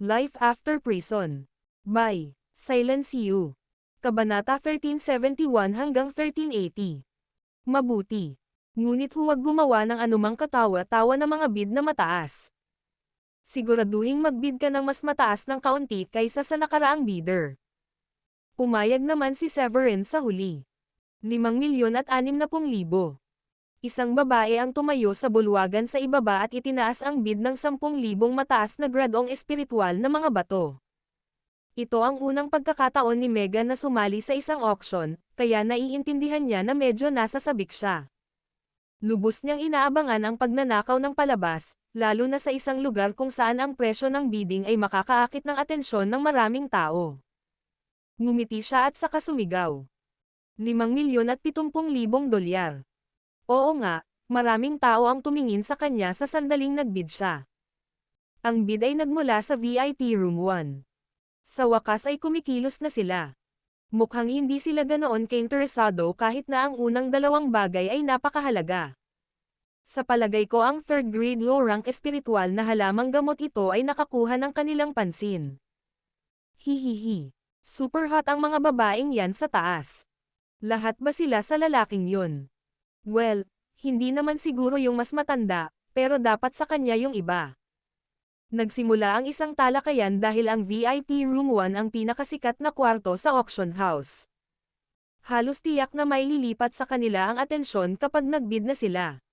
Life After Prison. By Silence You. Kabanata 1371 hanggang 1380. Mabuti. Ngunit huwag gumawa ng anumang katawa-tawa na mga bid na mataas. Siguraduhing magbid ka ng mas mataas ng kaunti kaysa sa nakaraang bidder. Pumayag naman si Severin sa huli. 5,060,000. Isang babae ang tumayo sa bulwagan sa ibaba at itinaas ang bid ng 10,000 mataas na gradong espiritual na mga bato. Ito ang unang pagkakataon ni Megan na sumali sa isang auction, kaya naiintindihan niya na medyo nasasabik siya. Lubos niyang inaabangan ang pagnanakaw ng palabas, lalo na sa isang lugar kung saan ang presyo ng bidding ay makakaakit ng atensyon ng maraming tao. Ngumiti siya at saka sumigaw. 5,070,000 dolyar. Oo nga, maraming tao ang tumingin sa kanya sa sandaling nagbid siya. Ang bid ay nagmula sa VIP Room 1. Sa wakas ay kumikilos na sila. Mukhang hindi sila ganoon kainteresado kahit na ang unang dalawang bagay ay napakahalaga. Sa palagay ko ang third grade low rank espiritual na halamang gamot ito ay nakakuha ng kanilang pansin. Hihihi. Super hot ang mga babaeng yan sa taas. Lahat ba sila sa lalaking yun? Well, hindi naman siguro yung mas matanda, pero dapat sa kanya yung iba. Nagsimula ang isang talakayan dahil ang VIP Room 1 ang pinakasikat na kwarto sa auction house. Halos tiyak na may lilipat sa kanila ang atensyon kapag nagbid na sila.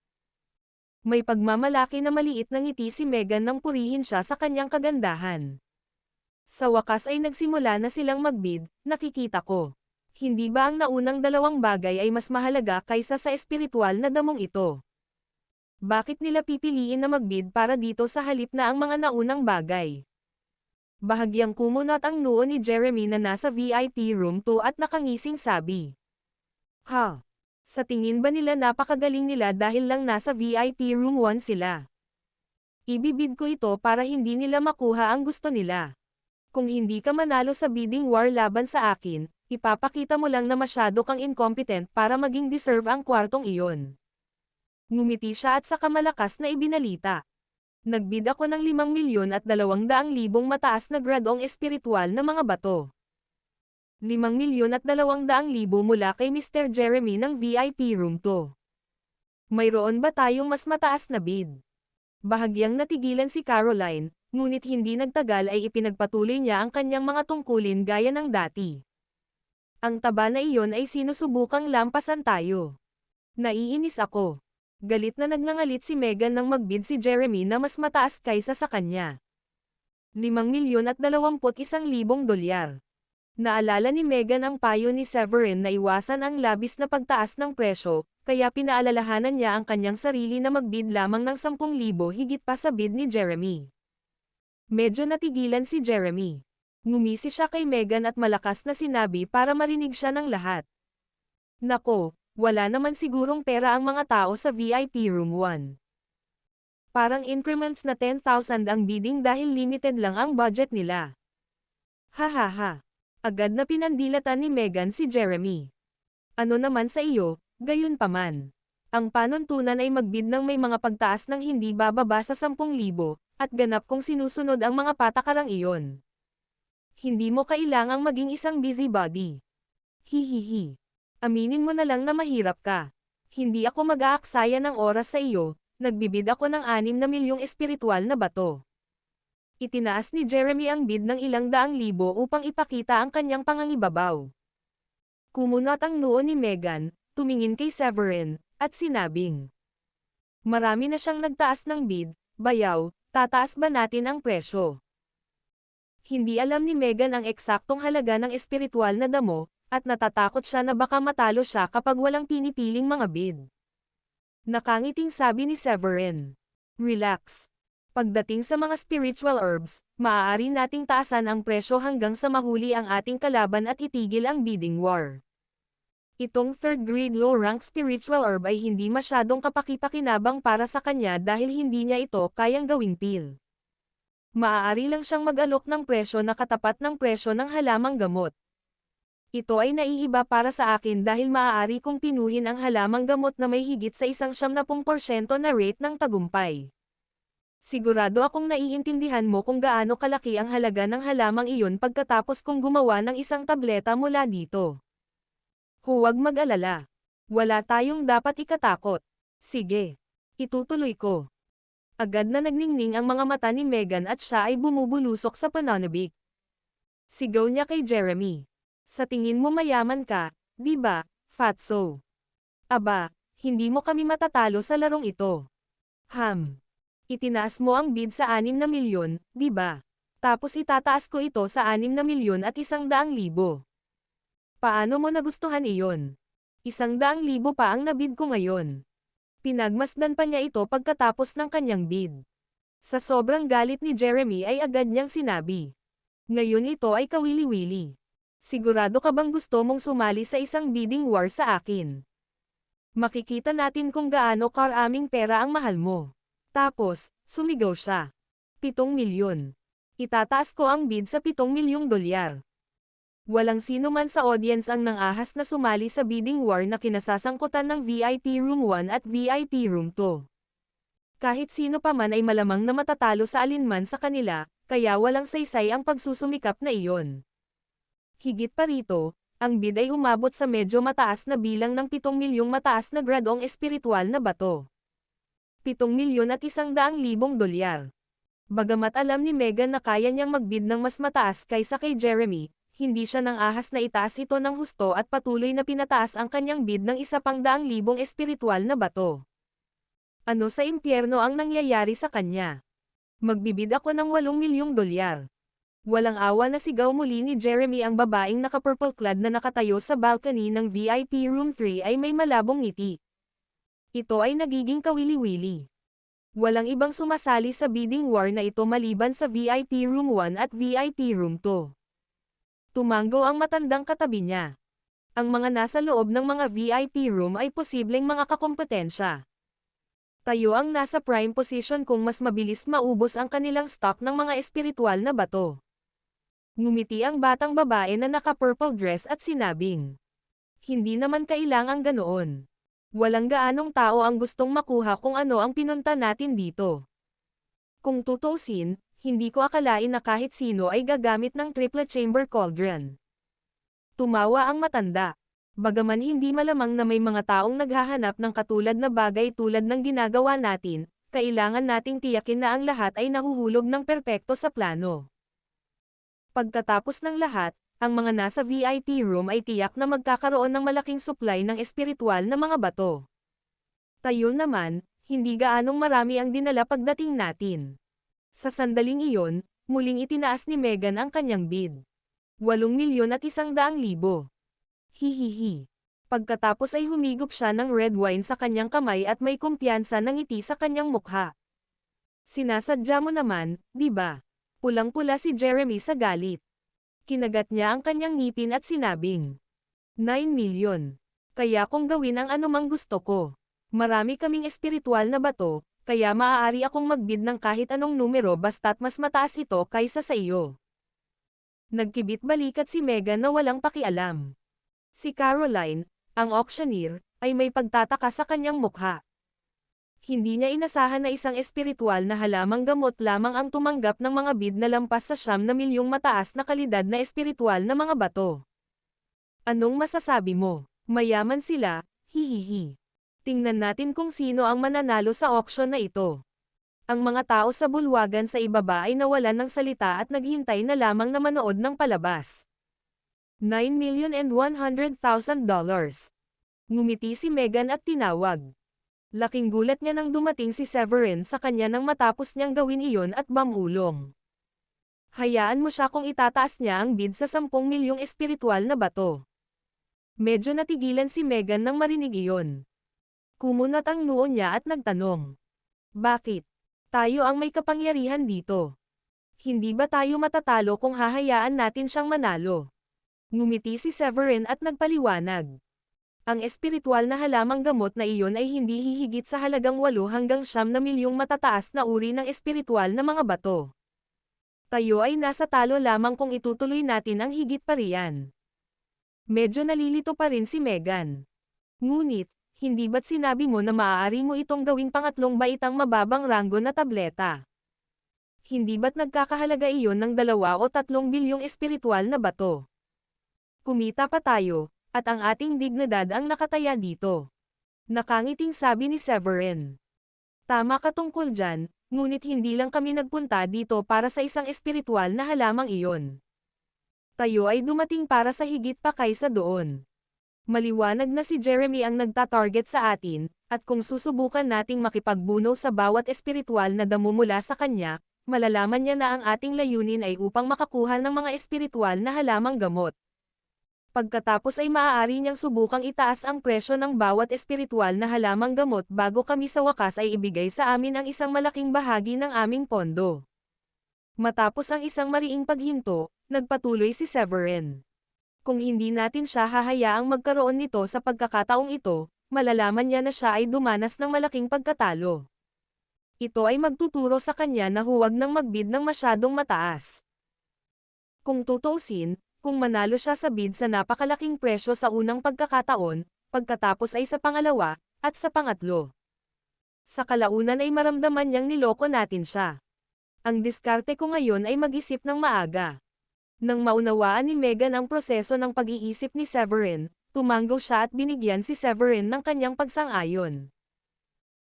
May pagmamalaki na maliit na ngiti si Megan nang purihin siya sa kanyang kagandahan. Sa wakas ay nagsimula na silang magbid, nakikita ko. Hindi ba ang naunang dalawang bagay ay mas mahalaga kaysa sa espiritual na damong ito? Bakit nila pipiliin na magbid para dito sa halip na ang mga naunang bagay? Bahagyang kumunat ang noo ni Jeremy na nasa VIP Room 2 at nakangising sabi. Ha? Sa tingin ba nila napakagaling nila dahil lang nasa VIP Room 1 sila? Ibibid ko ito para hindi nila makuha ang gusto nila. Kung hindi ka manalo sa bidding war laban sa akin, ipapakita mo lang na masyado kang incompetent para maging deserve ang kwartong iyon. Ngumiti siya at saka malakas na ibinalita. Nagbid ako ng 5,200,000 mataas na gradong espiritual na mga bato. 5,200,000 mula kay Mr. Jeremy ng VIP Room 2. Mayroon ba tayong mas mataas na bid? Bahagyang natigilan si Caroline, ngunit hindi nagtagal ay ipinagpatuloy niya ang kanyang mga tungkulin gaya ng dati. Ang taba na iyon ay sinusubukang lampasan tayo. Naiinis ako. Galit na nagngangalit si Megan nang magbid si Jeremy na mas mataas kaysa sa kanya. 5,021,000 dolyar. Naalala ni Megan ang payo ni Severin na iwasan ang labis na pagtaas ng presyo, kaya pinaalalahanan niya ang kanyang sarili na magbid lamang ng 10,000 higit pa sa bid ni Jeremy. Medyo natigilan si Jeremy. Ngumisi siya kay Megan at malakas na sinabi para marinig siya ng lahat. Nako, wala naman sigurong pera ang mga tao sa VIP Room 1. Parang increments na 10,000 ang bidding dahil limited lang ang budget nila. Hahaha. Agad na pinandilatan ni Megan si Jeremy. Ano naman sa iyo, gayon paman. Ang panuntunan ay magbid ng may mga pagtaas ng hindi bababa sa 10,000, at ganap kong sinusunod ang mga patakarang iyon. Hindi mo kailangang maging isang busybody. Hihihi. Aminin mo na lang na mahirap ka. Hindi ako mag-aaksaya ng oras sa iyo, nagbibid ako ng 6,000,000 espiritual na bato. Itinaas ni Jeremy ang bid ng 200,000 upang ipakita ang kanyang pangangibabaw. Kumunat ang noo ni Megan, tumingin kay Severin, at sinabing. Marami na siyang nagtaas ng bid, bayaw, tataas ba natin ang presyo? Hindi alam ni Megan ang eksaktong halaga ng espiritual na damo, at natatakot siya na baka matalo siya kapag walang pinipiling mga bid. Nakangiting sabi ni Severin. Relax. Pagdating sa mga spiritual herbs, maaari nating taasan ang presyo hanggang sa mahuli ang ating kalaban at itigil ang bidding war. Itong third grade low rank spiritual herb ay hindi masyadong kapaki-pakinabang para sa kanya dahil hindi niya ito kayang gawing pill. Maaari lang siyang mag-alok ng presyo na katapat ng presyo ng halamang gamot. Ito ay naiiba para sa akin dahil maaari kong pinuhin ang halamang gamot na may higit sa 170% na rate ng tagumpay. Sigurado akong naiintindihan mo kung gaano kalaki ang halaga ng halamang iyon pagkatapos kong gumawa ng isang tableta mula dito. Huwag mag-alala. Wala tayong dapat ikatakot. Sige. Itutuloy ko. Agad na nagningning ang mga mata ni Megan at siya ay bumubulusok sa pananabik. Sigaw niya kay Jeremy. Sa tingin mo mayaman ka, di ba, Fatso? Aba, hindi mo kami matatalo sa larong ito. Itinaas mo ang bid sa 6 na milyon, di ba? Tapos itataas ko ito sa 6 na milyon at 100,000. Paano mo nagustuhan iyon? 100,000 pa ang nabid ko ngayon. Pinagmasdan pa niya ito pagkatapos ng kanyang bid. Sa sobrang galit ni Jeremy ay agad niyang sinabi. Ngayon ito ay kawili-wili. Sigurado ka bang gusto mong sumali sa isang bidding war sa akin? Makikita natin kung gaano karaming pera ang mahal mo. Tapos, sumigaw siya. 7 milyon. Itataas ko ang bid sa 7 milyong dolyar. Walang sino man sa audience ang nangahas na sumali sa bidding war na kinasasangkutan ng VIP Room 1 at VIP Room 2. Kahit sino pa man ay malamang na matatalo sa alinman sa kanila, kaya walang saysay ang pagsusumikap na iyon. Higit pa rito, ang bid ay umabot sa medyo mataas na bilang ng 7 milyong mataas na gradong espiritual na bato. 7 milyon at 100,000 dolyar. Bagamat alam ni Megan na kaya niyang magbid ng mas mataas kaysa kay Jeremy, hindi siya nang ahas na itaas ito ng husto at patuloy na pinataas ang kanyang bid ng 100,000 espiritual na bato. Ano sa impyerno ang nangyayari sa kanya? Magbibid ako ng 8 milyong dolyar. Walang awa na sigaw muli ni Jeremy. Ang babaeng naka-purple clad na nakatayo sa balcony ng VIP Room 3 ay may malabong ngiti. Ito ay nagiging kawili-wili. Walang ibang sumasali sa bidding war na ito maliban sa VIP Room 1 at VIP Room 2. Tumango ang matandang katabi niya. Ang mga nasa loob ng mga VIP room ay posibleng mga kakompetensya. Tayo ang nasa prime position kung mas mabilis maubos ang kanilang stock ng mga espiritual na bato. Ngumiti ang batang babae na naka-purple dress at sinabing, hindi naman kailangang ganoon. Walang gaanong tao ang gustong makuha kung ano ang pinunta natin dito. Kung tutuusin, hindi ko akalain na kahit sino ay gagamit ng triple chamber cauldron. Tumawa ang matanda. Bagaman hindi malamang na may mga taong naghahanap ng katulad na bagay tulad ng ginagawa natin, kailangan nating tiyakin na ang lahat ay nahuhulog ng perpekto sa plano. Pagkatapos ng lahat, ang mga nasa VIP room ay tiyak na magkakaroon ng malaking supply ng espiritual na mga bato. Tayo naman, hindi gaanong marami ang dinala pagdating natin. Sa sandaling iyon, muling itinaas ni Megan ang kanyang bid. 8 milyon at 100,000. Hihihi. Pagkatapos ay humigop siya ng red wine sa kanyang kamay at may kumpiyansa ng ngiti sa kanyang mukha. Sinasadya mo naman, di ba? Pulang-pula si Jeremy sa galit. Kinagat niya ang kanyang ngipin at sinabing, 9 milyon. Kaya kung gawin ang anumang gusto ko. Marami kaming espiritual na bato, kaya maaari akong magbid ng kahit anong numero basta't mas mataas ito kaysa sa iyo. Nagkibit balikat si Megan na walang pakialam. Si Caroline, ang auctioneer, ay may pagtataka sa kanyang mukha. Hindi niya inasahan na isang espiritual na halamang gamot lamang ang tumanggap ng mga bid na lampas sa 9 na milyong mataas na kalidad na espiritual na mga bato. Anong masasabi mo? Mayaman sila, hihihi. Tingnan natin kung sino ang mananalo sa auction na ito. Ang mga tao sa bulwagan sa ibaba ay nawalan ng salita at naghintay na lamang na manood ng palabas. $9,100,000. Ngumiti si Megan at tinawag. Laking gulat niya nang dumating si Severin sa kanya nang matapos niyang gawin iyon at bamulong. Hayaan mo siya kung itataas niya ang bid sa 10 milyong espiritual na bato. Medyo natigilan si Megan nang marinig iyon. Kumunat ang noo niya at nagtanong. Bakit? Tayo ang may kapangyarihan dito. Hindi ba tayo matatalo kung hahayaan natin siyang manalo? Ngumiti si Severin at nagpaliwanag. Ang espiritual na halamang gamot na iyon ay hindi hihigit sa halagang 8 hanggang 9 na milyong matataas na uri ng espiritual na mga bato. Tayo ay nasa talo lamang kung itutuloy natin ang higit pa riyan. Medyo nalilito pa rin si Megan. Ngunit, hindi ba't sinabi mo na maaari mo itong gawing pangatlong baitang mababang ranggo na tableta? Hindi ba't nagkakahalaga iyon ng 2 o 3 bilyong espiritual na bato? Kumita pa tayo, at ang ating dignidad ang nakataya dito. Nakangiting sabi ni Severin. Tama ka tungkol dyan, ngunit hindi lang kami nagpunta dito para sa isang espiritual na halamang iyon. Tayo ay dumating para sa higit pa kaysa doon. Maliwanag na si Jeremy ang nagtatarget sa atin, at kung susubukan nating makipagbuno sa bawat espiritual na damo mula sa kanya, malalaman niya na ang ating layunin ay upang makakuha ng mga espiritual na halamang gamot. Pagkatapos ay maaari niyang subukang itaas ang presyo ng bawat espiritual na halamang gamot bago kami sa wakas ay ibigay sa amin ang isang malaking bahagi ng aming pondo. Matapos ang isang mariing paghinto, nagpatuloy si Severin. Kung hindi natin siya hahayaang magkaroon nito sa pagkakataong ito, malalaman niya na siya ay dumanas ng malaking pagkatalo. Ito ay magtuturo sa kanya na huwag nang magbid ng masyadong mataas. Kung tutuusin, kung manalo siya sa bid sa napakalaking presyo sa unang pagkakataon, pagkatapos ay sa pangalawa, at sa pangatlo. Sa kalaunan ay maramdaman niyang niloko natin siya. Ang diskarte ko ngayon ay mag-isip ng maaga. Nang maunawaan ni Megan ang proseso ng pag-iisip ni Severin, tumanggo siya at binigyan si Severin ng kanyang pagsang-ayon.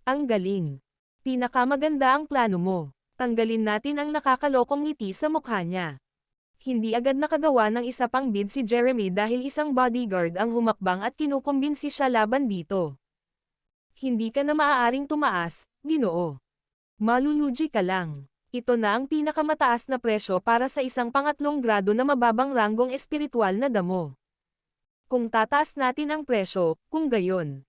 Ang galing. Pinakamaganda ang plano mo. Tanggalin natin ang nakakalokong ngiti sa mukha niya. Hindi agad nakagawa ng isa pang bid si Jeremy dahil isang bodyguard ang humakbang at kinukumbinsi siya laban dito. Hindi ka na maaaring tumaas, Ginoo. Malulugi ka lang. Ito na ang pinakamataas na presyo para sa isang pangatlong grado na mababang ranggong espiritual na damo. Kung tataas natin ang presyo, kung gayon.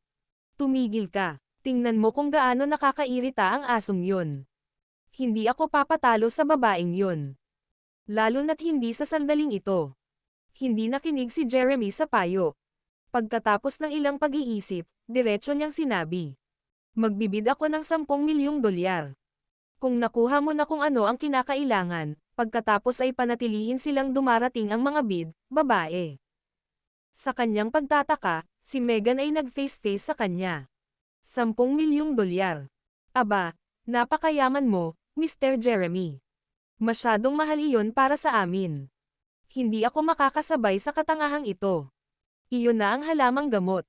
Tumigil ka. Tingnan mo kung gaano nakakairita ang asong yun. Hindi ako papatalo sa babaeng yun. Lalo na't hindi sa sandaling ito. Hindi nakinig si Jeremy sa payo. Pagkatapos ng ilang pag-iisip, diretso niyang sinabi. Magbibid ako ng 10 milyong dolyar. Kung nakuha mo na kung ano ang kinakailangan, pagkatapos ay panatilihin silang dumarating ang mga bid, babae. Sa kanyang pagtataka, si Megan ay nag-face-face sa kanya. 10 milyong dolyar. Aba, napakayaman mo, Mr. Jeremy. Masyadong mahal iyon para sa amin. Hindi ako makakasabay sa katangahang ito. Iyon na ang halamang gamot.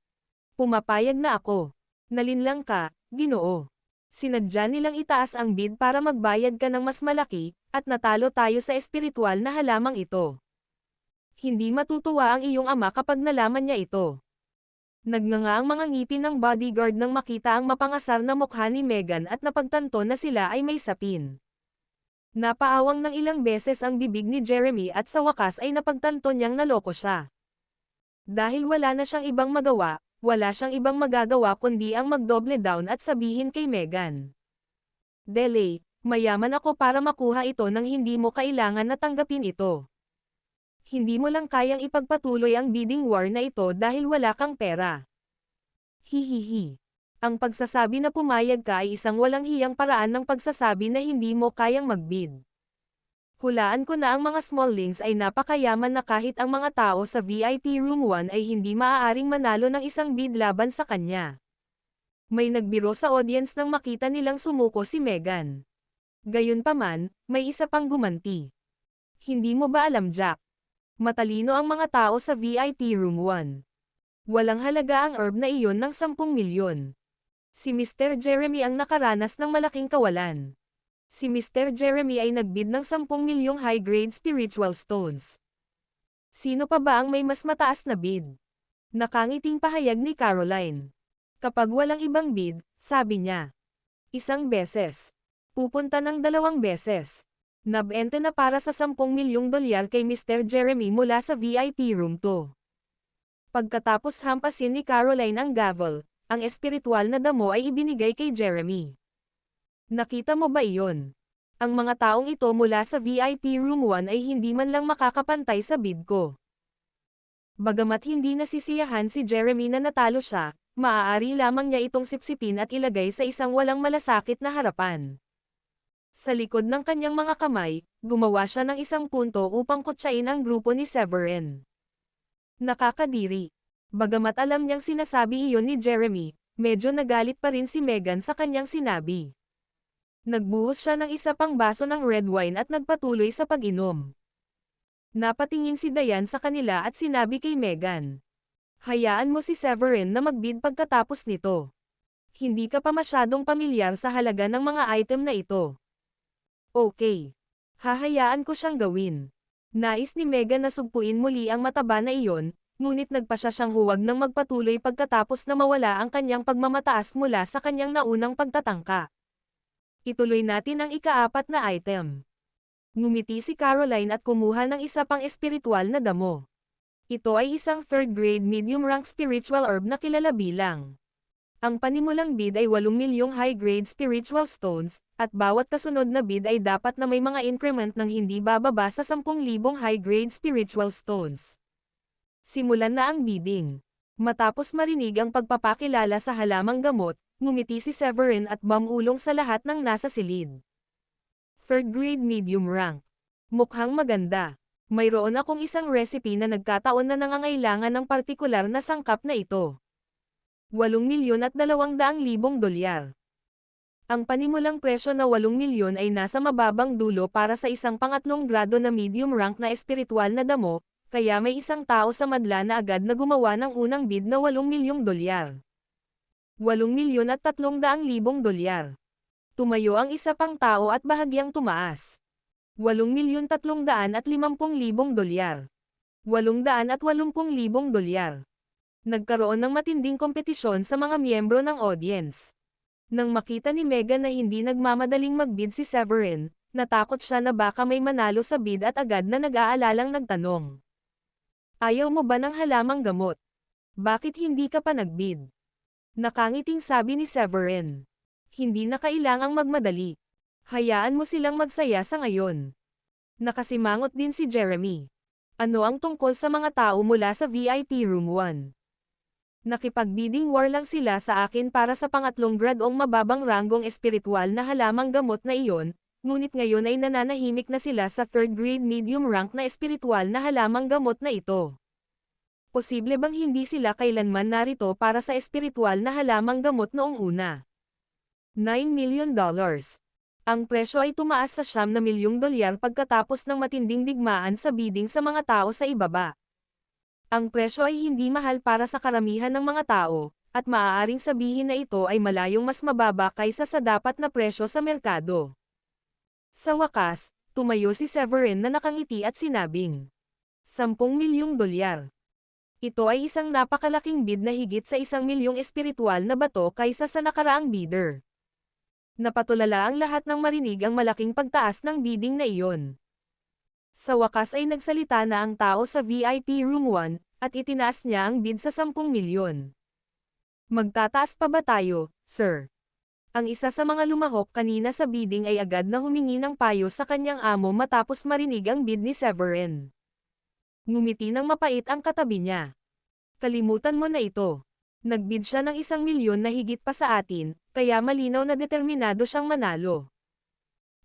Pumapayag na ako. Nalinlang ka, Ginoo. Sinadya nilang itaas ang bid para magbayad ka ng mas malaki, at natalo tayo sa espiritual na halamang ito. Hindi matutuwa ang iyong ama kapag nalaman niya ito. Nagnganga ang mga ngipin ng bodyguard nang makita ang mapangasar na mukha ni Megan at napagtanto na sila ay may sapin. Napaawang ng ilang beses ang bibig ni Jeremy at sa wakas ay napagtanto niyang naloko siya. Dahil wala na siyang ibang magawa, wala siyang ibang magagawa kundi ang magdoble down at sabihin kay Megan. Delay, mayaman ako para makuha ito nang hindi mo kailangan na tanggapin ito. Hindi mo lang kayang ipagpatuloy ang bidding war na ito dahil wala kang pera. Hihihi. Ang pagsasabi na pumayag ka ay isang walang hiyang paraan ng pagsasabi na hindi mo kayang magbid. Hulaan ko na ang mga small links ay napakayaman na kahit ang mga tao sa VIP Room 1 ay hindi maaaring manalo ng isang bid laban sa kanya. May nagbiro sa audience nang makita nilang sumuko si Megan. Gayunpaman, may isa pang gumanti. Hindi mo ba alam, Jack? Matalino ang mga tao sa VIP Room 1. Walang halaga ang herb na iyon ng 10 milyon. Si Mr. Jeremy ang nakaranas ng malaking kawalan. Si Mr. Jeremy ay nagbid ng 10 milyong high-grade spiritual stones. Sino pa ba ang may mas mataas na bid? Nakangiting pahayag ni Caroline. Kapag walang ibang bid, sabi niya. Isang beses. Pupunta ng 2 beses. Nabente na para sa 10 milyong dolyar kay Mr. Jeremy mula sa VIP Room 2. Pagkatapos hampasin ni Caroline ang gavel, ang espiritual na damo ay ibinigay kay Jeremy. Nakita mo ba iyon? Ang mga taong ito mula sa VIP Room 1 ay hindi man lang makakapantay sa bid ko. Bagamat hindi nasisiyahan si Jeremy na natalo siya, maaari lamang niya itong sipsipin at ilagay sa isang walang malasakit na harapan. Sa likod ng kanyang mga kamay, gumawa siya ng isang punto upang kutsain ang grupo ni Severin. Nakakadiri. Bagamat alam niyang sinasabi iyon ni Jeremy, medyo nagalit pa rin si Megan sa kanyang sinabi. Nagbuhos siya ng isa pang baso ng red wine at nagpatuloy sa pag-inom. Napatingin si Diane sa kanila at sinabi kay Megan. Hayaan mo si Severin na magbid pagkatapos nito. Hindi ka pa masyadong pamilyar sa halaga ng mga item na ito. Okay. Hahayaan ko siyang gawin. Nais ni Megan na sugpuin muli ang mataba na iyon, ngunit nagpa siya siyang huwag nang magpatuloy pagkatapos na mawala ang kanyang pagmamataas mula sa kanyang naunang pagtatangka. Ituloy natin ang ikaapat na item. Ngumiti si Caroline at kumuha ng isa pang espiritual na damo. Ito ay isang third-grade medium-rank spiritual herb na kilala bilang. Ang panimulang bid ay 8 milyong high-grade spiritual stones, at bawat kasunod na bid ay dapat na may mga increment ng hindi bababa sa 10,000 high-grade spiritual stones. Simulan na ang bidding. Matapos marinig ang pagpapakilala sa halamang gamot, ngumiti si Severin at bumulong sa lahat ng nasa silid. Third-grade medium rank. Mukhang maganda. Mayroon akong isang recipe na nagkataon na nangangailangan ng partikular na sangkap na ito. 8,200,000 dolyar. Ang panimulang presyo na 8 milyon ay nasa mababang dulo para sa isang pangatlong grado na medium rank na espiritual na damo, kaya may isang tao sa madla na agad na gumawa ng unang bid na 8 milyong dolyar. 8,300,000 dolyar. Tumayo ang isa pang tao at bahagyang tumaas. 8,350,000 dolyar. 880,000 dolyar. Nagkaroon ng matinding kompetisyon sa mga miyembro ng audience. Nang makita ni Megan na hindi nagmamadaling magbid si Severin, natakot siya na baka may manalo sa bid at agad na nag-aalalang nagtanong. Ayaw mo ba ng halamang gamot? Bakit hindi ka pa nagbid? Nakangiting sabi ni Severin. Hindi na kailangang magmadali. Hayaan mo silang magsaya sa ngayon. Nakasimangot din si Jeremy. Ano ang tungkol sa mga tao mula sa VIP Room 1? Nakipag-bidding war lang sila sa akin para sa pangatlong gradong mababang ranggong espiritual na halamang gamot na iyon, ngunit ngayon ay nananahimik na sila sa third grade medium rank na espiritual na halamang gamot na ito. Posible bang hindi sila kailanman narito para sa espiritual na halamang gamot noong una? $9 million. Ang presyo ay tumaas sa $9 milyong pagkatapos ng matinding digmaan sa bidding sa mga tao sa ibaba. Ang presyo ay hindi mahal para sa karamihan ng mga tao, at maaaring sabihin na ito ay malayong mas mababa kaysa sa dapat na presyo sa merkado. Sa wakas, tumayo si Severin na nakangiti at sinabing, 10 milyong dolyar. Ito ay isang napakalaking bid na higit sa 1 milyong espiritual na bato kaysa sa nakaraang bidder. Napatulala ang lahat nang marinig ang malaking pagtaas ng bidding na iyon. Sa wakas ay nagsalita na ang tao sa VIP Room 1, at itinaas niya ang bid sa 10 milyon. Magtataas pa ba tayo, sir? Ang isa sa mga lumahok kanina sa bidding ay agad na humingi ng payo sa kanyang amo matapos marinig ang bid ni Severin. Ngumiti ng mapait ang katabi niya. Kalimutan mo na ito. Nagbid siya ng 1 milyon na higit pa sa atin, kaya malinaw na determinado siyang manalo.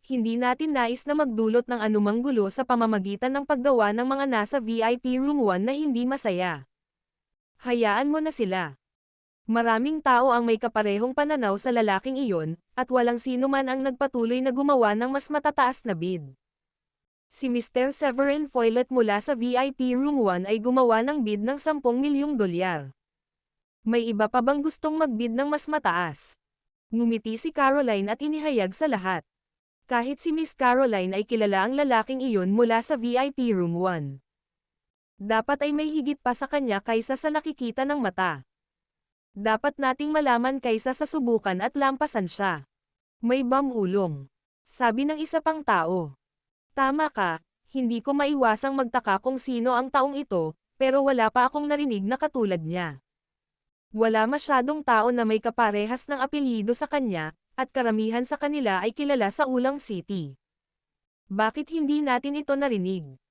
Hindi natin nais na magdulot ng anumang gulo sa pamamagitan ng paggawa ng mga nasa VIP Room 1 na hindi masaya. Hayaan mo na sila. Maraming tao ang may kaparehong pananaw sa lalaking iyon, at walang sino man ang nagpatuloy na gumawa ng mas matataas na bid. Si Mr. Severin Foylet mula sa VIP Room 1 ay gumawa ng bid ng 10 milyong dolyar. May iba pa bang gustong magbid ng mas mataas? Ngumiti si Caroline at inihayag sa lahat. Kahit si Miss Caroline ay kilala ang lalaking iyon mula sa VIP Room 1. Dapat ay may higit pa sa kanya kaysa sa nakikita ng mata. Dapat nating malaman kaysa sa subukan at lampasan siya. May bumulong. Sabi ng isa pang tao. Tama ka, hindi ko maiwasang magtaka kung sino ang taong ito, pero wala pa akong narinig na katulad niya. Wala masyadong tao na may kaparehas ng apelyido sa kanya, at karamihan sa kanila ay kilala sa Ulang City. Bakit hindi natin ito narinig?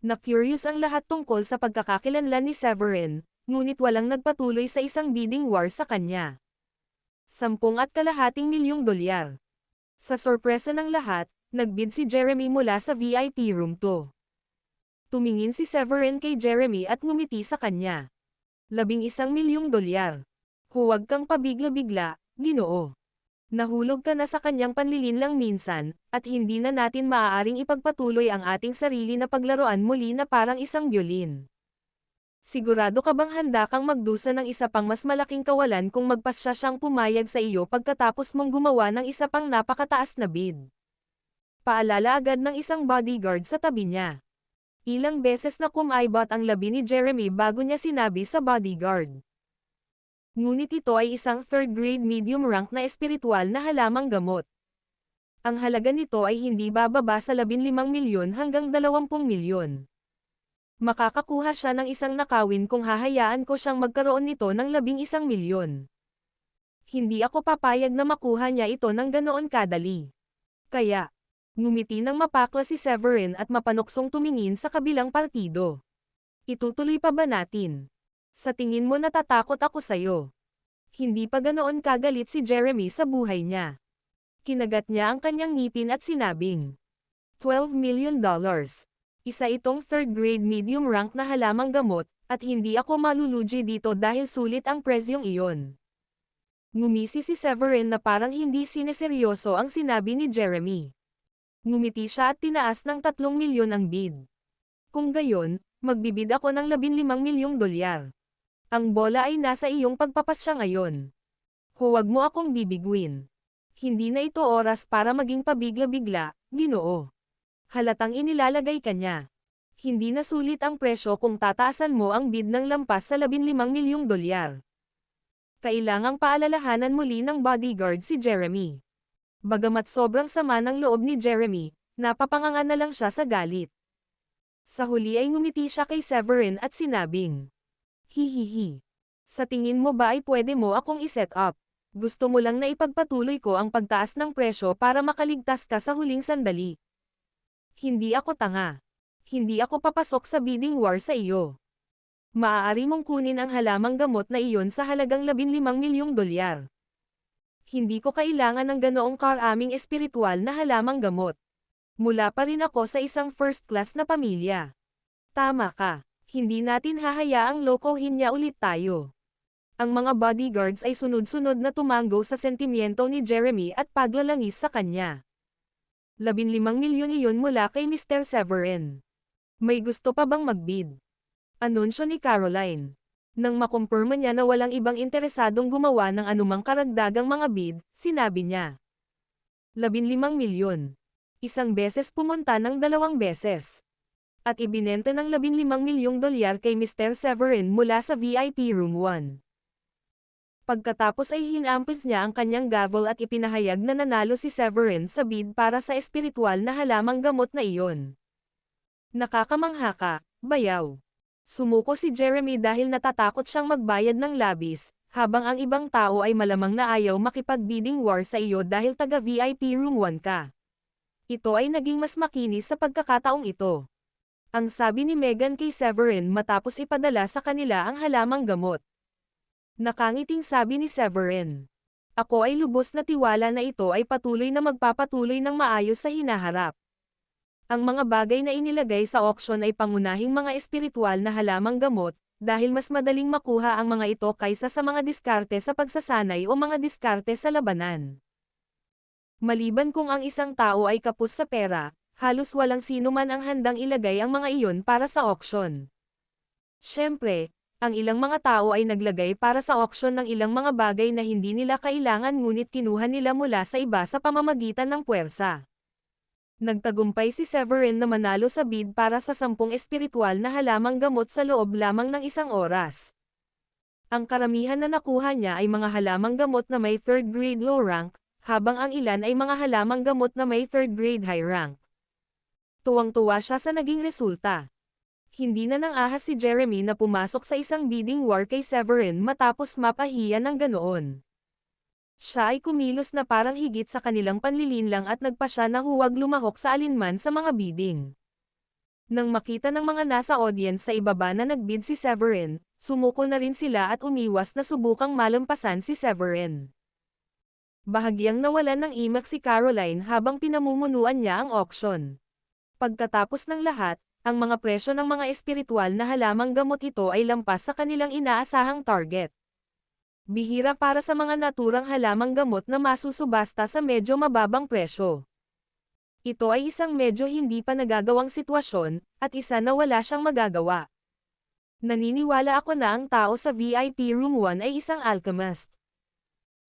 Na-curious ang lahat tungkol sa pagkakakilanlan ni Severin, ngunit walang nagpatuloy sa isang bidding war sa kanya. 10,2 milyong dolyar. Sa sorpresa ng lahat, nagbid si Jeremy mula sa VIP Room 2. Tumingin si Severin kay Jeremy at ngumiti sa kanya. 11 milyong dolyar. Huwag kang pabigla-bigla, Ginoo. Nahulog ka na sa kanyang panlilinlang minsan, at hindi na natin maaaring ipagpatuloy ang ating sarili na paglaruan muli na parang isang byolin. Sigurado ka bang handa kang magdusa ng isa pang mas malaking kawalan kung magpasya siyang pumayag sa iyo pagkatapos mong gumawa ng isa pang napakataas na bid? Paalala agad ng isang bodyguard sa tabi niya. Ilang beses na kumaibot ang labi ni Jeremy bago niya sinabi sa bodyguard. Ngunit ito ay isang third-grade medium rank na espiritual na halamang gamot. Ang halaga nito ay hindi bababa sa 15 milyon hanggang 20 milyon. Makakakuha siya ng isang nakawin kung hahayaan ko siyang magkaroon nito ng 11 milyon. Hindi ako papayag na makuha niya ito ng ganoon kadali. Kaya, ngumiti ng mapakla si Severin at mapanuksong tumingin sa kabilang partido. Itutuloy pa ba natin? Sa tingin mo natatakot ako sa'yo. Hindi pa ganoon kagalit si Jeremy sa buhay niya. Kinagat niya ang kanyang ngipin at sinabing, $12 million. Isa itong third-grade medium rank na halamang gamot, at hindi ako malulugi dito dahil sulit ang presyong iyon. Ngumisi si Severin na parang hindi sineseryoso ang sinabi ni Jeremy. Ngumiti siya at tinaas ng 3 milyon ang bid. Kung gayon, magbibid ako ng $15 milyong. Ang bola ay nasa iyong pagpapasya ngayon. Huwag mo akong bibiguin. Hindi na ito oras para maging pabigla-bigla, Ginoo. Halatang inilalagay ka niya. Hindi na sulit ang presyo kung tataasan mo ang bid ng lampas sa $15 milyong. Kailangang paalalahanan muli ng bodyguard si Jeremy. Bagamat sobrang sama ng loob ni Jeremy, napapanganga na lang siya sa galit. Sa huli ay ngumiti siya kay Severin at sinabing, "Hihihi. Sa tingin mo ba ay pwede mo akong iset up? Gusto mo lang na ipagpatuloy ko ang pagtaas ng presyo para makaligtas ka sa huling sandali. Hindi ako tanga. Hindi ako papasok sa bidding war sa iyo. Maaari mong kunin ang halamang gamot na iyon sa halagang $15 milyong. Hindi ko kailangan ng ganoong karaming espiritual na halamang gamot. Mula pa rin ako sa isang first class na pamilya. Tama ka. Hindi natin hahayaang lokohin niya ulit tayo." Ang mga bodyguards ay sunod-sunod na tumango sa sentimiento ni Jeremy at paglalangis sa kanya. 15 milyon iyon mula kay Mr. Severin. May gusto pa bang magbid? Anunsyo ni Caroline. Nang makumpirma niya na walang ibang interesadong gumawa ng anumang karagdagang mga bid, sinabi niya, 15 milyon. Isang beses pumunta ng 2 beses. At ibinenta ng $15 milyong kay Mr. Severin mula sa VIP Room 1. Pagkatapos ay hinampos niya ang kanyang gavel at ipinahayag na nanalo si Severin sa bid para sa espiritual na halamang gamot na iyon. Nakakamangha ka, bayaw. Sumuko si Jeremy dahil natatakot siyang magbayad ng labis, habang ang ibang tao ay malamang na ayaw makipag-bidding war sa iyo dahil taga VIP Room 1 ka. Ito ay naging mas makinis sa pagkakataong ito. Ang sabi ni Megan kay Severin matapos ipadala sa kanila ang halamang gamot. Nakangiting sabi ni Severin, "Ako ay lubos na tiwala na ito ay patuloy na magpapatuloy ng maayos sa hinaharap." Ang mga bagay na inilagay sa auction ay pangunahing mga espiritual na halamang gamot, dahil mas madaling makuha ang mga ito kaysa sa mga diskarte sa pagsasanay o mga diskarte sa labanan. Maliban kung ang isang tao ay kapos sa pera, halos walang sino man ang handang ilagay ang mga iyon para sa auction. Siyempre, ang ilang mga tao ay naglagay para sa auction ng ilang mga bagay na hindi nila kailangan ngunit kinuha nila mula sa iba sa pamamagitan ng puwersa. Nagtagumpay si Severin na manalo sa bid para sa 10 espiritual na halamang gamot sa loob lamang ng 1 oras. Ang karamihan na nakuha niya ay mga halamang gamot na may 3rd grade low rank, habang ang ilan ay mga halamang gamot na may 3rd grade high rank. Tuwang-tuwa siya sa naging resulta. Hindi na nang-ahas si Jeremy na pumasok sa isang bidding war kay Severin matapos mapahiya ng ganoon. Siya ay kumilos na parang higit sa kanilang panlilinlang at nagpasya na huwag lumahok sa alinman sa mga bidding. Nang makita ng mga nasa audience sa ibaba na nagbid si Severin, sumuko na rin sila at umiwas na subukang malampasan si Severin. Bahagyang nawalan ng imak si Caroline habang pinamumunuan niya ang auction. Pagkatapos ng lahat, ang mga presyo ng mga espiritual na halamang gamot ito ay lampas sa kanilang inaasahang target. Bihira para sa mga naturang halamang gamot na masusubasta sa medyo mababang presyo. Ito ay isang medyo hindi pa nagagawang sitwasyon, at isa na wala siyang magagawa. Naniniwala ako na ang tao sa VIP Room 1 ay isang alchemist.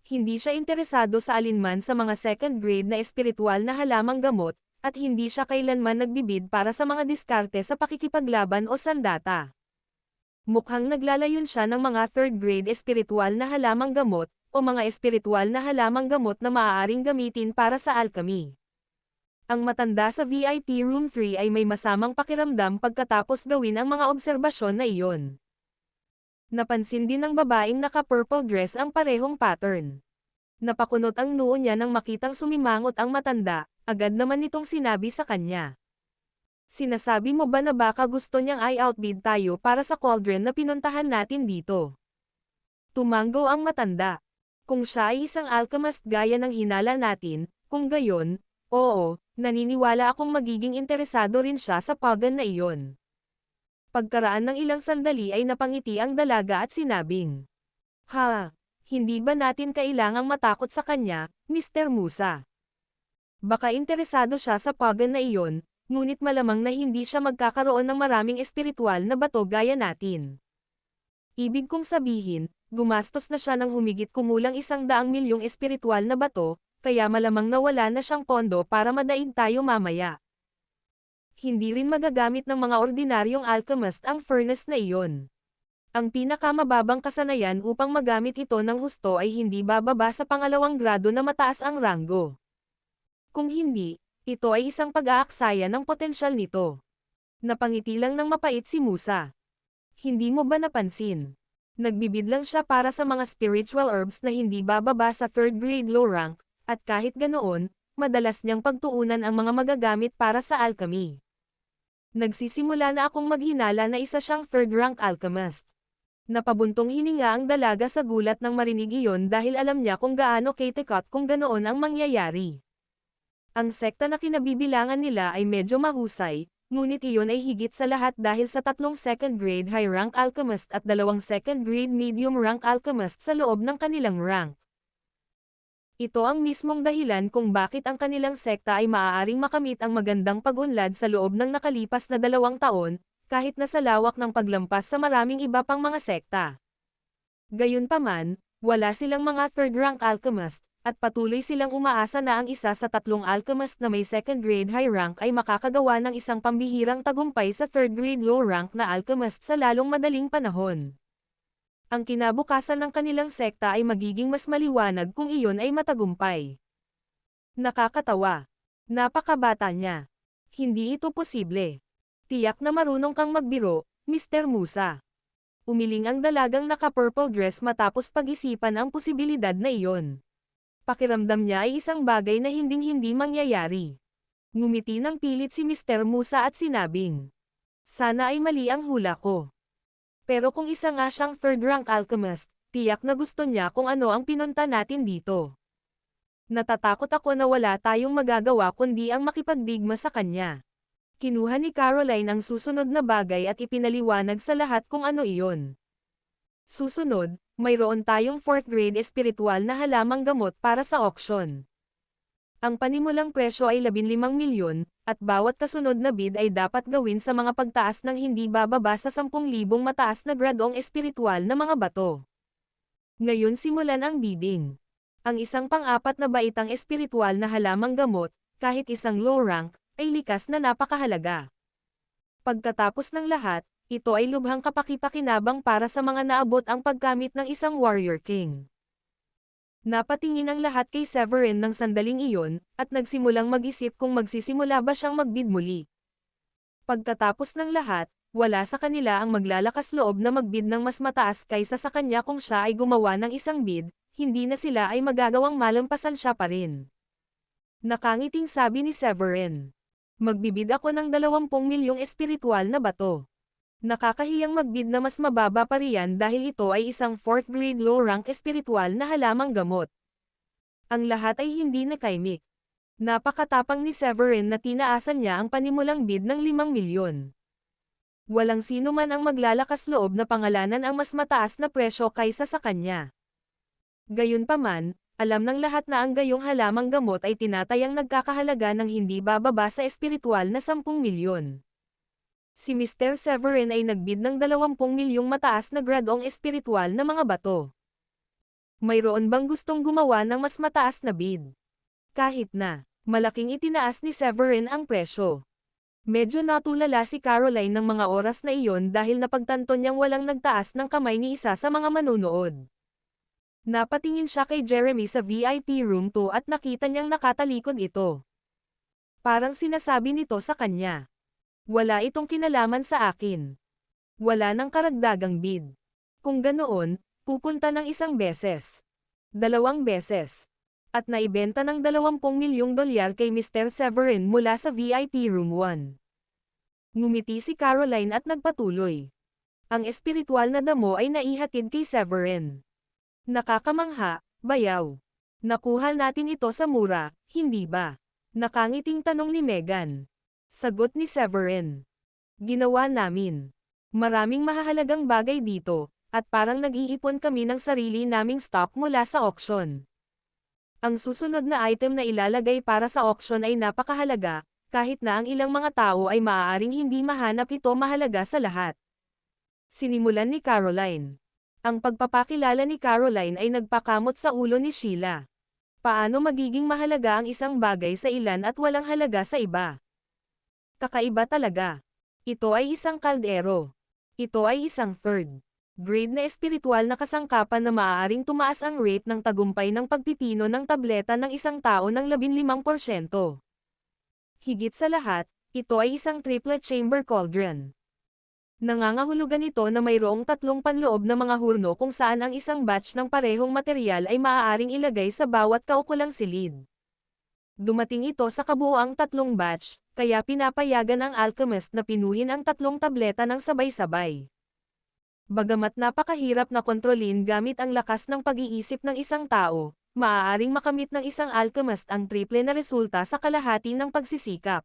Hindi siya interesado sa alinman sa mga second grade na espiritual na halamang gamot, at hindi siya kailanman nagbibid para sa mga diskarte sa pakikipaglaban o sandata. Mukhang naglalayon siya ng mga third grade espiritual na halamang gamot, o mga espiritual na halamang gamot na maaaring gamitin para sa alchemy. Ang matanda sa VIP Room 3 ay may masamang pakiramdam pagkatapos gawin ang mga obserbasyon na iyon. Napansin din ng babaeng naka-purple dress ang parehong pattern. Napakunot ang noo niya nang makitang sumimangot ang matanda, agad naman nitong sinabi sa kanya. Sinasabi mo ba na baka gusto niyang i-outbid tayo para sa cauldron na pinuntahan natin dito? Tumango ang matanda. Kung siya ay isang alchemist gaya ng hinala natin, kung gayon, oo, naniniwala akong magiging interesado rin siya sa pagan na iyon. Pagkaraan ng ilang sandali ay napangiti ang dalaga at sinabing, "Ha, hindi ba natin kailangang matakot sa kanya, Mr. Musa? Baka interesado siya sa pagan na iyon, ngunit malamang na hindi siya magkakaroon ng maraming espiritual na bato gaya natin. Ibig kong sabihin, gumastos na siya ng humigit kumulang 100 milyong espiritual na bato, kaya malamang nawala na siyang pondo para madaig tayo mamaya. Hindi rin magagamit ng mga ordinaryong alchemist ang furnace na iyon. Ang pinakamababang kasanayan upang magamit ito ng husto ay hindi bababa sa pangalawang grado na mataas ang ranggo. Kung hindi, ito ay isang pag-aaksaya ng potensyal nito." Napangiti lang ng mapait si Musa. Hindi mo ba napansin? Nagbibid lang siya para sa mga spiritual herbs na hindi bababa sa third grade low rank, at kahit ganoon, madalas niyang pagtuunan ang mga magagamit para sa alchemy. Nagsisimula na akong maghinala na isa siyang third rank alchemist. Napabuntong hininga ang dalaga sa gulat nang marinig iyon dahil alam niya kung gaano katikot kung ganoon ang mangyayari. Ang sekta na kinabibilangan nila ay medyo mahusay, ngunit iyon ay higit sa lahat dahil sa 3 second grade high rank alchemist at 2 second grade medium rank alchemist sa loob ng kanilang rank. Ito ang mismong dahilan kung bakit ang kanilang sekta ay maaaring makamit ang magandang pag-unlad sa loob ng nakalipas na 2 taon, kahit na sa lawak ng paglampas sa maraming iba pang mga sekta. Gayunpaman, wala silang mga third rank alchemist, at patuloy silang umaasa na ang isa sa 3 alchemist na may second grade high rank ay makakagawa ng isang pambihirang tagumpay sa third grade low rank na alchemist sa lalong madaling panahon. Ang kinabukasan ng kanilang sekta ay magiging mas maliwanag kung iyon ay matagumpay. Nakakatawa. Napakabata niya. Hindi ito posible. Tiyak na marunong kang magbiro, Mr. Musa. Umiling ang dalagang naka-purple dress matapos pag-isipan ang posibilidad na iyon. Pakiramdam niya ay isang bagay na hinding-hindi mangyayari. Ngumiti ng pilit si Mr. Musa at sinabing, "Sana ay mali ang hula ko. Pero kung isa nga siyang third-rank alchemist, tiyak na gusto niya kung ano ang pinunta natin dito. Natatakot ako na wala tayong magagawa kundi ang makipagdigma sa kanya." Kinuha ni Caroline ang susunod na bagay at ipinaliwanag sa lahat kung ano iyon. Susunod, mayroon tayong 4th grade espiritual na halamang gamot para sa auction. Ang panimulang presyo ay 15 milyon, at bawat kasunod na bid ay dapat gawin sa mga pagtaas ng hindi bababa sa 10,000 mataas na gradong espiritual na mga bato. Ngayon simulan ang bidding. Ang isang pang-4 na baitang espiritual na halamang gamot, kahit isang low rank, ay likas na napakahalaga. Pagkatapos ng lahat, ito ay lubhang kapaki-pakinabang para sa mga naabot ang paggamit ng isang warrior king. Napatingin ang lahat kay Severin ng sandaling iyon, at nagsimulang mag-isip kung magsisimula ba siyang magbid muli. Pagkatapos ng lahat, wala sa kanila ang maglalakas loob na magbid ng mas mataas kaysa sa kanya kung siya ay gumawa ng isang bid, hindi na sila ay magagawang malampasan siya pa rin. Nakangiting sabi ni Severin. Magbibid ako ng 20 milyong espiritual na bato. Nakakahiyang magbid na mas mababa pa riyan dahil ito ay isang 4th grade low rank espiritual na halamang gamot. Ang lahat ay hindi nakaimik. Napakatapang ni Severin na tinaasan niya ang panimulang bid ng 5 milyon. Walang sino man ang maglalakas loob na pangalanan ang mas mataas na presyo kaysa sa kanya. Gayunpaman, alam ng lahat na ang gayong halamang gamot ay tinatayang nagkakahalaga ng hindi bababa sa espiritual na 10 milyon. Si Mr. Severin ay nagbid ng 20 milyong mataas na gradong espiritual na mga bato. Mayroon bang gustong gumawa ng mas mataas na bid? Kahit na, malaking itinaas ni Severin ang presyo. Medyo natulala si Caroline ng mga oras na iyon dahil napagtanto niyang walang nagtaas ng kamay ni isa sa mga manunood. Napatingin siya kay Jeremy sa VIP room 2 at nakita niyang nakatalikod ito. Parang sinasabi nito sa kanya, "Wala itong kinalaman sa akin. Wala nang karagdagang bid. Kung ganoon, pupunta ng 1 beses. 2 beses. At naibenta ng 20 milyong dolyar kay Mr. Severin mula sa VIP room 1. Ngumiti si Caroline at nagpatuloy. Ang espiritual na damo ay naihatid kay Severin. Nakakamangha, bayaw. Nakuha natin ito sa mura, hindi ba? Nakangiting tanong ni Megan. Sagot ni Severin. Ginawa namin. Maraming mahahalagang bagay dito, at parang nag-iipon kami ng sarili naming stock mula sa auction. Ang susunod na item na ilalagay para sa auction ay napakahalaga, kahit na ang ilang mga tao ay maaaring hindi mahanap ito mahalaga sa lahat. Sinimulan ni Caroline. Ang pagpapakilala ni Caroline ay nagpakamot sa ulo ni Sheila. Paano magiging mahalaga ang isang bagay sa ilan at walang halaga sa iba? Kakaiba talaga. Ito ay isang kaldero. Ito ay isang third grade na espiritual na kasangkapan na maaaring tumaas ang rate ng tagumpay ng pagpipino ng tableta ng isang tao ng 15%. Higit sa lahat, ito ay isang triplet chamber cauldron. Nangangahulugan ito na mayroong 3 panloob na mga hurno kung saan ang isang batch ng parehong materyal ay maaaring ilagay sa bawat kaukulang silid. Dumating ito sa kabuuang 3 batch, kaya pinapayagan ang alchemist na pinuhin ang 3 tableta ng sabay-sabay. Bagamat napakahirap na kontrolin gamit ang lakas ng pag-iisip ng isang tao, maaaring makamit ng isang alchemist ang triple na resulta sa kalahati ng pagsisikap.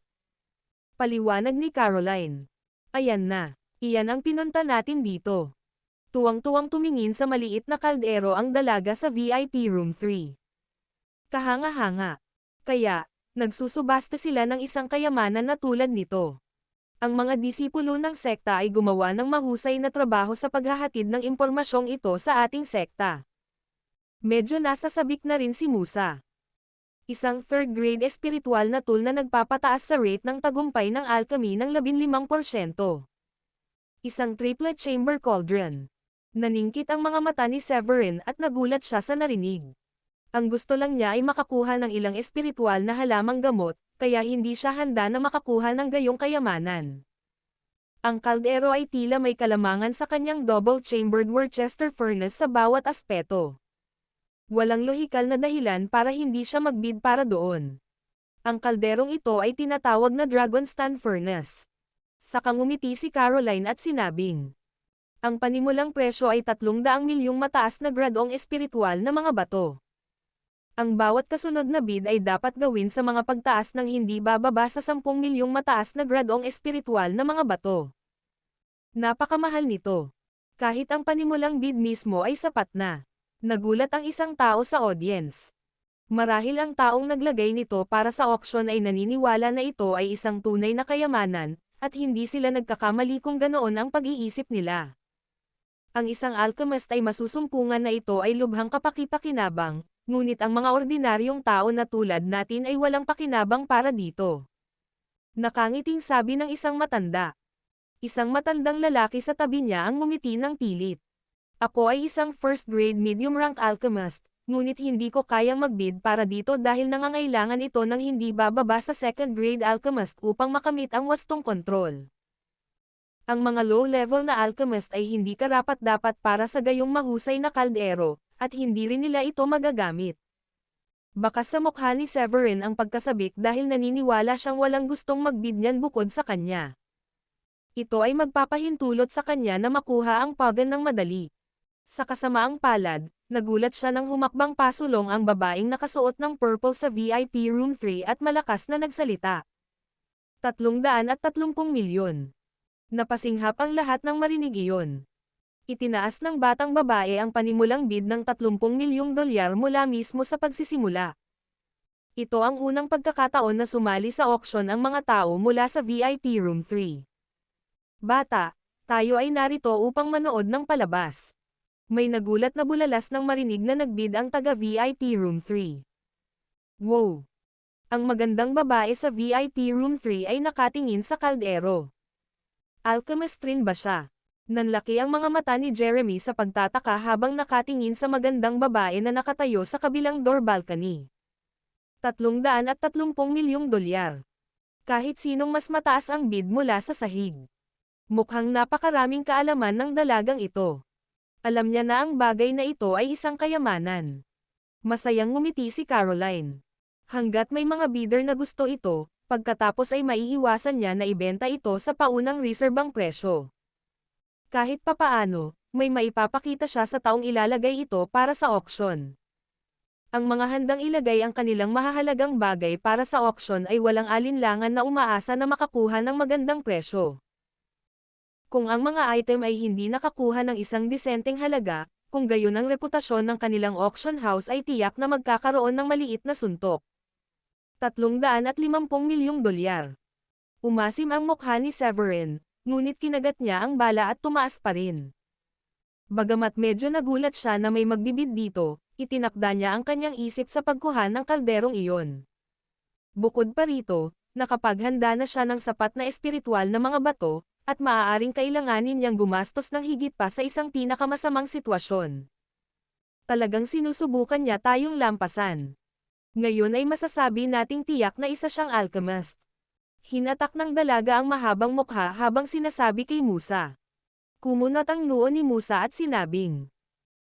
Paliwanag ni Caroline. Ayan na. Iyan ang pinunta natin dito. Tuwang-tuwang tumingin sa maliit na kaldero ang dalaga sa VIP room 3. Kahanga-hanga. Kaya, nagsusubasta sila ng isang kayamanan na tulad nito. Ang mga disipulo ng sekta ay gumawa ng mahusay na trabaho sa paghahatid ng impormasyong ito sa ating sekta. Medyo nasasabik na rin si Musa. Isang third grade espiritual na tool na nagpapataas sa rate ng tagumpay ng alchemy ng 15%. Isang triplet chamber cauldron. Naningkit ang mga mata ni Severin at nagulat siya sa narinig. Ang gusto lang niya ay makakuha ng ilang espiritual na halamang gamot, kaya hindi siya handa na makakuha ng gayong kayamanan. Ang kaldero ay tila may kalamangan sa kanyang double-chambered Worcester furnace sa bawat aspeto. Walang lohikal na dahilan para hindi siya magbid para doon. Ang kalderong ito ay tinatawag na Dragonstone Furnace. Saka ngumiti si Caroline at sinabing, ang panimulang presyo ay 300 milyong mataas na gradong espiritual na mga bato. Ang bawat kasunod na bid ay dapat gawin sa mga pagtaas ng hindi bababa sa 10 milyong mataas na gradong espiritual na mga bato. Napakamahal nito. Kahit ang panimulang bid mismo ay sapat na. Nagulat ang isang tao sa audience. Marahil ang taong naglagay nito para sa auction ay naniniwala na ito ay isang tunay na kayamanan, at hindi sila nagkakamali kung ganoon ang pag-iisip nila. Ang isang alchemist ay masusumpungan na ito ay lubhang kapaki-pakinabang, ngunit ang mga ordinaryong tao na tulad natin ay walang pakinabang para dito. Nakangiting sabi ng isang matanda. Isang matandang lalaki sa tabi niya ang ngumiti ng pilit. Ako ay isang first-grade medium-rank alchemist, ngunit hindi ko kayang magbid para dito dahil nangangailangan ito ng hindi bababa sa second-grade alchemist upang makamit ang wastong kontrol. Ang mga low-level na alchemist ay hindi karapat-dapat para sa gayong mahusay na kaldero, at hindi rin nila ito magagamit. Baka sa mukha ni Severin ang pagkasabik dahil naniniwala siyang walang gustong magbid niyan bukod sa kanya. Ito ay magpapahintulot sa kanya na makuha ang pagan ng madali. Sa kasamaang palad, nagulat siya nang humakbang pasulong ang babaeng nakasuot ng purple sa VIP room 3 at malakas na nagsalita. 330 milyon. Napasinghap ang lahat ng marinig iyon. Itinaas ng batang babae ang panimulang bid ng 30 milyong dolyar mula mismo sa pagsisimula. Ito ang unang pagkakataon na sumali sa auction ang mga tao mula sa VIP Room 3. Bata, tayo ay narito upang manood ng palabas. May nagulat na bulalas nang marinig na nagbid ang taga VIP Room 3. Wow! Ang magandang babae sa VIP Room 3 ay nakatingin sa kaldero. Alchemist rin ba siya? Nanlaki ang mga mata ni Jeremy sa pagtataka habang nakatingin sa magandang babae na nakatayo sa kabilang door balcony. 330 milyong dolyar. Kahit sinong mas mataas ang bid mula sa sahig. Mukhang napakaraming kaalaman ng dalagang ito. Alam niya na ang bagay na ito ay isang kayamanan. Masayang ngumiti si Caroline. Hanggat may mga bidder na gusto ito, pagkatapos ay maiiwasan niya na ibenta ito sa paunang reserbang presyo. Kahit papaano, may maipapakita siya sa taong ilalagay ito para sa auction. Ang mga handang ilagay ang kanilang mahahalagang bagay para sa auction ay walang alinlangan na umaasa na makakuha ng magandang presyo. Kung ang mga item ay hindi nakakuha ng isang disenteng halaga, kung gayon ang reputasyon ng kanilang auction house ay tiyak na magkakaroon ng maliit na suntok. 350 milyong dolyar. Umasim ang mukha ni Severin, ngunit kinagat niya ang bala at tumaas pa rin. Bagamat medyo nagulat siya na may magbibid dito, itinakda niya ang kanyang isip sa pagkuha ng kalderong iyon. Bukod pa rito, nakapaghanda na siya ng sapat na espiritual na mga bato, at maaaring kailanganin niyang gumastos ng higit pa sa isang pinakamasamang sitwasyon. Talagang sinusubukan niya tayong lampasan. Ngayon ay masasabi nating tiyak na isa siyang alchemist. Hinatak ng dalaga ang mahabang mukha habang sinasabi kay Musa. Kumunat ang noo ni Musa at sinabing,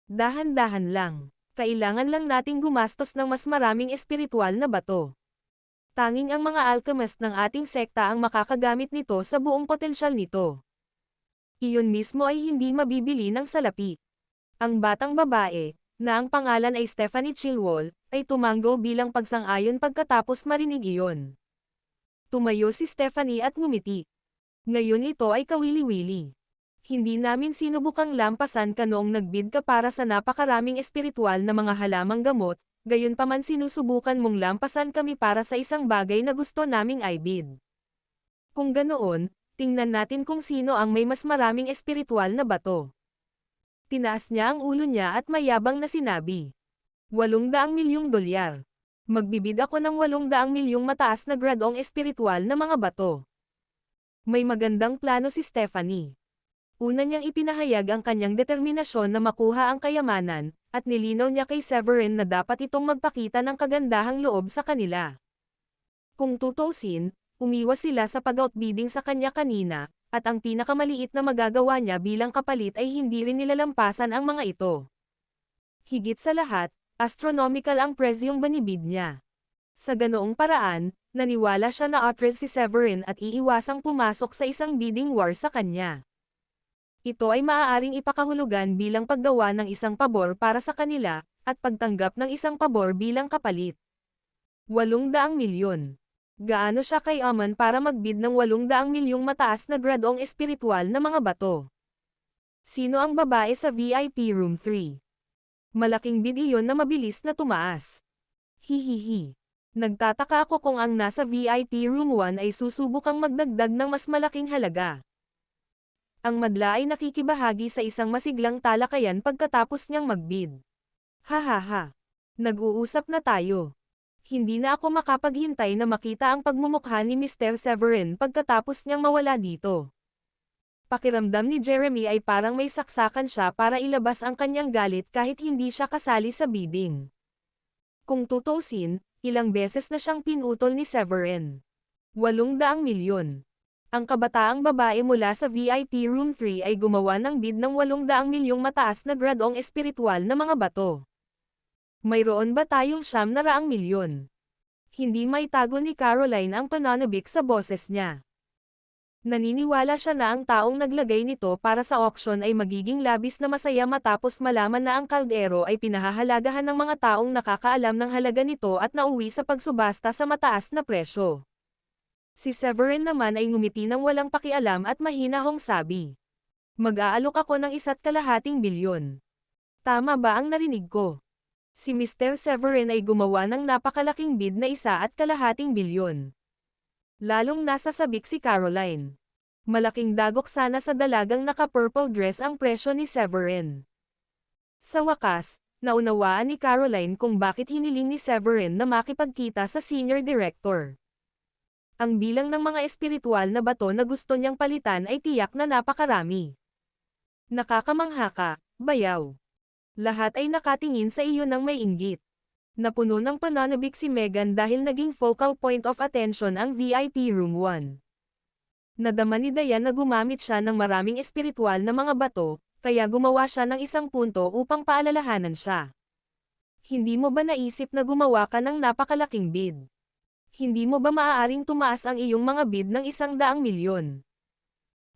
dahan-dahan lang. Kailangan lang nating gumastos ng mas maraming espiritual na bato. Tanging ang mga alchemist ng ating sekta ang makakagamit nito sa buong potensyal nito. Iyon mismo ay hindi mabibili ng salapi. Ang batang babae, na ang pangalan ay Stephanie Chilwell, ay tumango bilang pagsang-ayon pagkatapos marinig iyon. Tumayo si Stephanie at ngumiti. Ngayon ito ay kawili-wili. Hindi namin sinubukang lampasan ka noong nagbid ka para sa napakaraming espiritual na mga halamang gamot, gayunpaman sinusubukan mong lampasan kami para sa isang bagay na gusto naming ibid. Kung ganoon, tingnan natin kung sino ang may mas maraming espiritual na bato. Tinaas niya ang ulo niya at mayabang na sinabi, 800 milyong dolyar. Magbibid ako ng 800 milyong mataas na gradong espiritual na mga bato. May magandang plano si Stephanie. Una niyang ipinahayag ang kanyang determinasyon na makuha ang kayamanan, at nilinaw niya kay Severin na dapat itong magpakita ng kagandahang loob sa kanila. Kung tutuusin, umiwas sila sa pag-outbidding sa kanya kanina, at ang pinakamaliit na magagawa niya bilang kapalit ay hindi rin nilalampasan ang mga ito. Higit sa lahat, astronomical ang presyong banibid niya. Sa ganoong paraan, naniwala siya na outrage si Severin at iiwasang pumasok sa isang bidding war sa kanya. Ito ay maaaring ipakahulugan bilang paggawa ng isang pabor para sa kanila, at pagtanggap ng isang pabor bilang kapalit. 800 milyon. Gaano siya kay Aman para magbid ng 800 milyong mataas na gradong espiritual na mga bato? Sino ang babae sa VIP Room 3? Malaking bid iyon na mabilis na tumaas. Hihihi. Nagtataka ako kung ang nasa VIP Room 1 ay susubukang magdagdag ng mas malaking halaga. Ang madla ay nakikibahagi sa isang masiglang talakayan pagkatapos niyang magbid. Hahaha. Nag-uusap na tayo. Hindi na ako makapaghintay na makita ang pagmumukha ni Mr. Severin pagkatapos niyang mawala dito. Pakiramdam ni Jeremy ay parang may saksakan siya para ilabas ang kanyang galit kahit hindi siya kasali sa bidding. Kung tutuusin, ilang beses na siyang pinutol ni Severin. 800 milyon. Ang kabataang babae mula sa VIP Room 3 ay gumawa ng bid ng 800 milyong mataas na gradong espiritual na mga bato. Mayroon ba tayong 900 milyon? Hindi maitago ni Caroline ang pananabik sa boses niya. Naniniwala siya na ang taong naglagay nito para sa auction ay magiging labis na masaya matapos malaman na ang kaldero ay pinahahalagahan ng mga taong nakakaalam ng halaga nito at nauwi sa pagsubasta sa mataas na presyo. Si Severin naman ay ngumiti ng walang pakialam at mahinahong sabi, Mag-aalok ako ng 1.5 bilyon. Tama ba ang narinig ko? Si Mr. Severin ay gumawa ng napakalaking bid na 1.5 bilyon. Lalong nasa sabik si Caroline. Malaking dagok sana sa dalagang naka-purple dress ang presyo ni Severin. Sa wakas, naunawaan ni Caroline kung bakit hiniling ni Severin na makipagkita sa senior director. Ang bilang ng mga espiritual na bato na gusto niyang palitan ay tiyak na napakarami. Nakakamangha ka, bayaw. Lahat ay nakatingin sa iyo ng may inggit. Napuno ng pananabik si Meghan dahil naging focal point of attention ang VIP Room 1. Nadama ni Dayan na gumamit siya ng maraming espiritual na mga bato, kaya gumawa siya ng isang punto upang paalalahanan siya. Hindi mo ba naisip na gumawa ka ng napakalaking bid? Hindi mo ba maaaring tumaas ang iyong mga bid ng 100 milyon?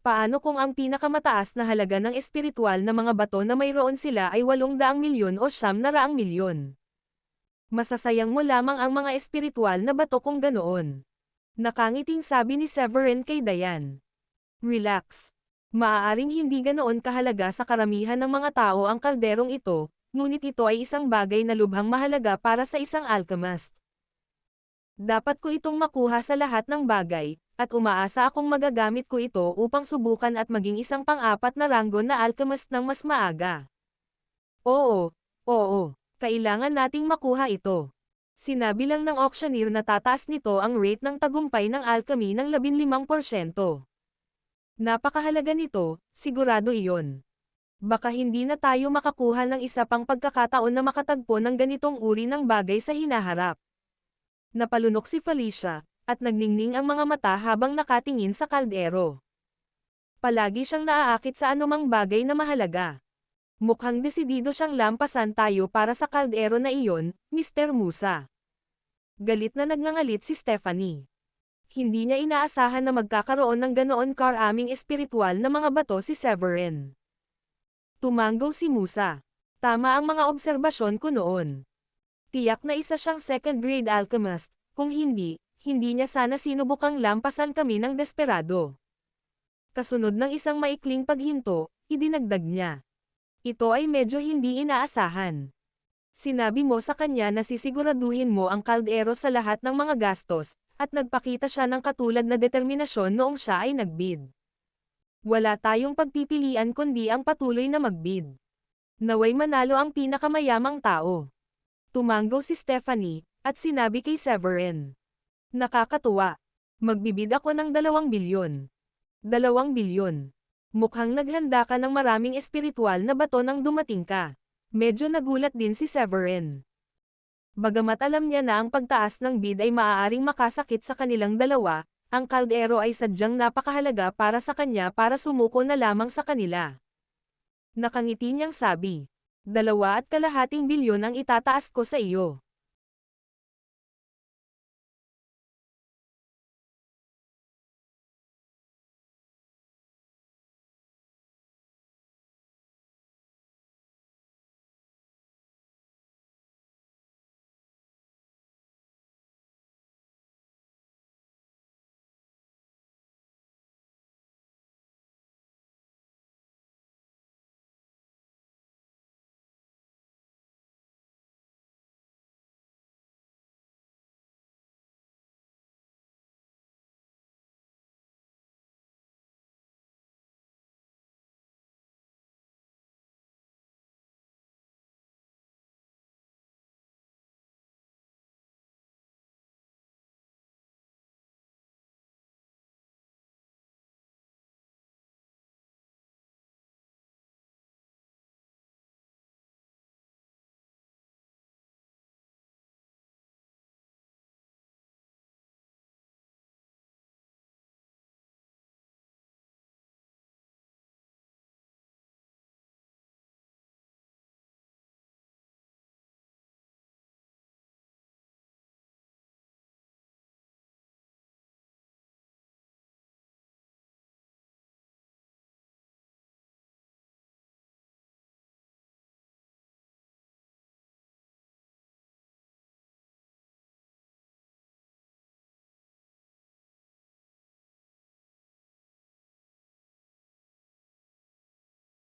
Paano kung ang pinakamataas na halaga ng espiritual na mga bato na mayroon sila ay 800 milyon o 900 milyon? Masasayang mo lamang ang mga espiritual na bato kung ganoon. Nakangiting sabi ni Severin kay Dayan. Relax. Maaaring hindi ganoon kahalaga sa karamihan ng mga tao ang kalderong ito, ngunit ito ay isang bagay na lubhang mahalaga para sa isang alchemist. Dapat ko itong makuha sa lahat ng bagay, at umaasa akong magagamit ko ito upang subukan at maging isang pang-apat na ranggo na alchemist ng mas maaga. Oo, kailangan nating makuha ito. Sinabi lang ng auctioneer na tataas nito ang rate ng tagumpay ng alchemy ng 15%. Napakahalaga nito, sigurado iyon. Baka hindi na tayo makakuha ng isa pang pagkakataon na makatagpo ng ganitong uri ng bagay sa hinaharap. Napalunok si Felicia, at nagningning ang mga mata habang nakatingin sa kaldero. Palagi siyang naaakit sa anumang bagay na mahalaga. Mukhang desidido siyang lampasan tayo para sa kaldero na iyon, Mr. Musa. Galit na nagngangalit si Stephanie. Hindi niya inaasahan na magkakaroon ng ganoon karaming espiritual na mga bato si Severin. Tumanggaw si Musa. Tama ang mga obserbasyon ko noon. Tiyak na isa siyang second-grade alchemist, kung hindi niya sana sinubukang lampasan kami ng desperado. Kasunod ng isang maikling paghinto, idinagdag niya. Ito ay medyo hindi inaasahan. Sinabi mo sa kanya na sisiguraduhin mo ang kaldero sa lahat ng mga gastos, at nagpakita siya ng katulad na determinasyon noong siya ay nagbid. Wala tayong pagpipilian kundi ang patuloy na magbid. Naway manalo ang pinakamayamang tao. Tumanggaw si Stephanie, at sinabi kay Severin. Nakakatuwa. Magbibid ako ng 2 bilyon. 2 bilyon. Mukhang naghanda ka ng maraming espiritual na bato nang dumating ka. Medyo nagulat din si Severin. Bagamat alam niya na ang pagtaas ng bid ay maaaring makasakit sa kanilang dalawa, ang kaldero ay sadyang napakahalaga para sa kanya para sumuko na lamang sa kanila. Nakangiti niyang sabi, 2.5 bilyon ang itataas ko sa iyo.